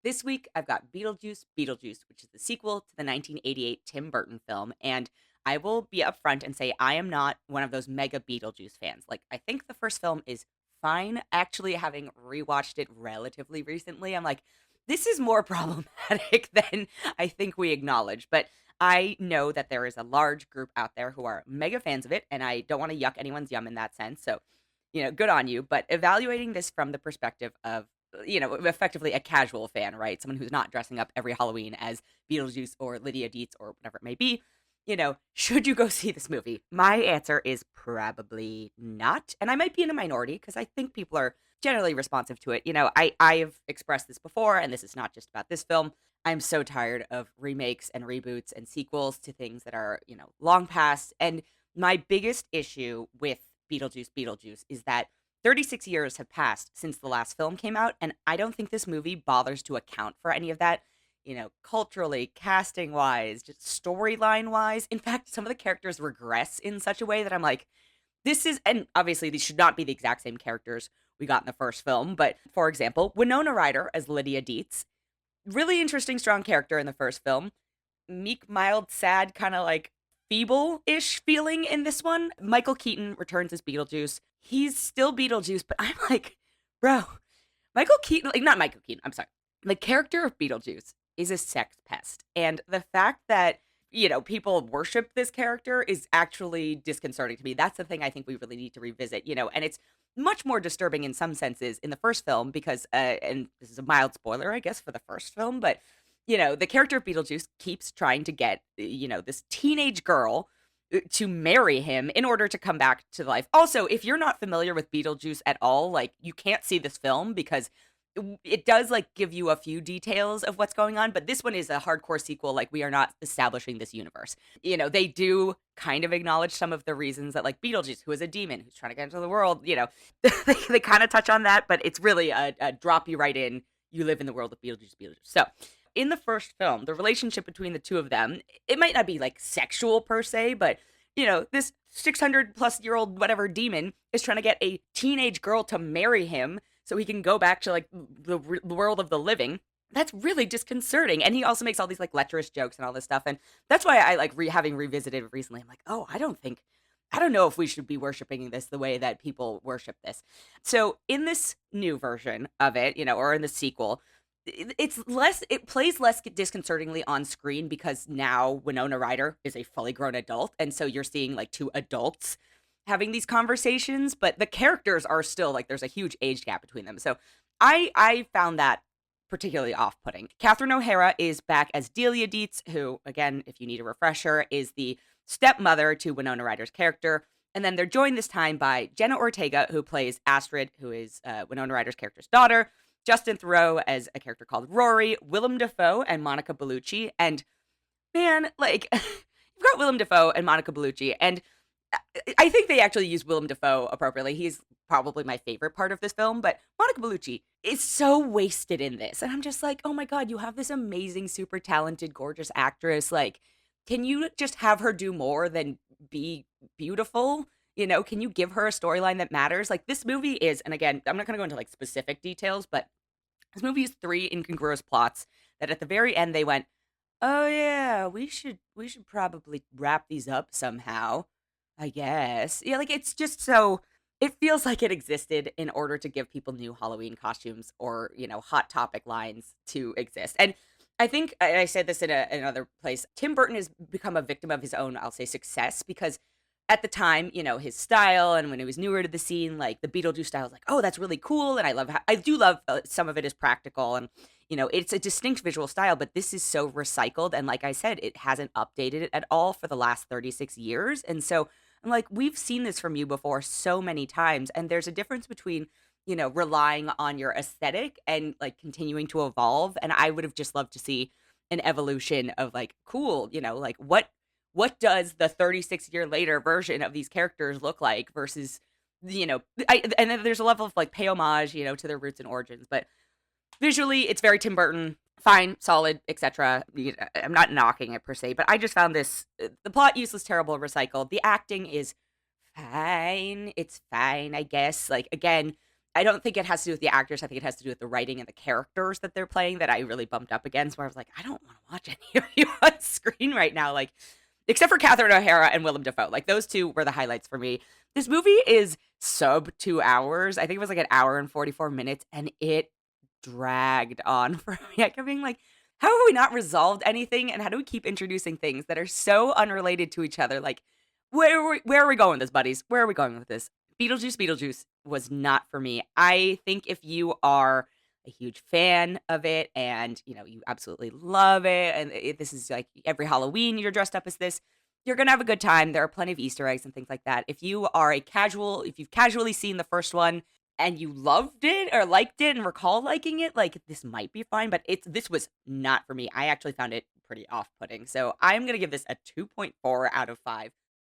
This week, I've got Beetlejuice, which is the sequel to the 1988 Tim Burton film. And I will be upfront and say I am not one of those mega Beetlejuice fans. Like, I think the first film is fine. Actually, having rewatched it relatively recently, I'm like, this is more problematic than I think we acknowledge. But I know that there is a large group out there who are mega fans of it, and I don't want to yuck anyone's yum in that sense. So, good on you. But evaluating this from the perspective of effectively a casual fan, right? Someone who's not dressing up every Halloween as Beetlejuice or Lydia Dietz or whatever it may be. Should you go see this movie? My answer is probably not. And I might be in a minority because I think people are generally responsive to it. I have expressed this before, and this is not just about this film. I'm so tired of remakes and reboots and sequels to things that are, long past. And my biggest issue with Beetlejuice is that 36 years have passed since the last film came out, and I don't think this movie bothers to account for any of that, culturally, casting wise, just storyline wise. In fact, some of the characters regress in such a way that I'm like, and obviously these should not be the exact same characters we got in the first film, but for example, Winona Ryder as Lydia Dietz, really interesting, strong character in the first film. Meek, mild, sad, kind of like feeble-ish feeling in this one. Michael Keaton returns as Beetlejuice. He's still Beetlejuice, but I'm like, bro, Michael Keaton, like not Michael Keaton, I'm sorry. The character of Beetlejuice is a sex pest. And the fact that, people worship this character is actually disconcerting to me. That's the thing I think we really need to revisit, and it's much more disturbing in some senses in the first film because, and this is a mild spoiler, I guess, for the first film, but the character of Beetlejuice keeps trying to get, this teenage girl to marry him in order to come back to life. Also, if you're not familiar with Beetlejuice at all, like, you can't see this film because it does, like, give you a few details of what's going on, but this one is a hardcore sequel. Like, we are not establishing this universe. They do kind of acknowledge some of the reasons that, like, Beetlejuice, who is a demon, who's trying to get into the world, they kind of touch on that, but it's really a drop you right in. You live in the world of Beetlejuice. So, in the first film, the relationship between the two of them, it might not be like sexual per se, but this 600 plus year old whatever demon is trying to get a teenage girl to marry him so he can go back to like the world of the living. That's really disconcerting. And he also makes all these like lecherous jokes and all this stuff. And that's why I like having revisited it recently. I'm like, oh, I don't know if we should be worshiping this the way that people worship this. So in this new version of it, or in the sequel, it plays less disconcertingly on screen because now Winona Ryder is a fully grown adult, and so you're seeing like two adults having these conversations, but the characters are still like there's a huge age gap between them. So I found that particularly off-putting. Catherine O'Hara is back as Delia Dietz, who, again, if you need a refresher, is the stepmother to Winona Ryder's character. And then they're joined this time by Jenna Ortega, who plays Astrid, who is Winona Ryder's character's daughter, Justin Theroux as a character called Rory, Willem Dafoe and Monica Bellucci. And man, like, you've got Willem Dafoe and Monica Bellucci, and I think they actually use Willem Dafoe appropriately. He's probably my favorite part of this film, but Monica Bellucci is so wasted in this. And I'm just like, oh my God, you have this amazing, super talented, gorgeous actress. Like, can you just have her do more than be beautiful? Can you give her a storyline that matters? Like, this movie is, and again, I'm not going to go into like specific details, but this movie is three incongruous plots that at the very end they went, oh yeah, we should probably wrap these up somehow, I guess. Yeah, like it's just so it feels like it existed in order to give people new Halloween costumes or, hot topic lines to exist. And I think I said this in another place. Tim Burton has become a victim of his own, I'll say, success because at the time, his style and when he was newer to the scene, like the Beetlejuice style was like, oh, that's really cool. And I do love some of it is practical and, it's a distinct visual style, but this is so recycled. And like I said, it hasn't updated it at all for the last 36 years. And so I'm like, we've seen this from you before so many times. And there's a difference between, relying on your aesthetic and like continuing to evolve. And I would have just loved to see an evolution of like, cool, like what does the 36-year later version of these characters look like versus, and then there's a level of like pay homage, to their roots and origins. But visually, it's very Tim Burton, fine, solid, etc. I'm not knocking it per se, but I just found the plot useless, terrible, recycled. The acting is fine. It's fine, I guess. Like, again, I don't think it has to do with the actors. I think it has to do with the writing and the characters that they're playing that I really bumped up against. Where I was like, I don't want to watch any of you on screen right now. Like, except for Catherine O'Hara and Willem Dafoe. Like those two were the highlights for me. This movie is sub 2 hours. I think it was like an hour and 44 minutes, and it dragged on for me. I kept being like, how have we not resolved anything? And how do we keep introducing things that are so unrelated to each other? Like, where are we going with this, buddies? Where are we going with this? Beetlejuice was not for me. I think if you are a huge fan of it and you absolutely love it, and this is like every Halloween you're dressed up as this, you're gonna have a good time. There are plenty of Easter eggs and things like that. If you've casually seen the first one and you loved it or liked it and recall liking it, like this might be fine, but this was not for me. I actually found it pretty off-putting. So I'm gonna give this a 2.4 out of 5.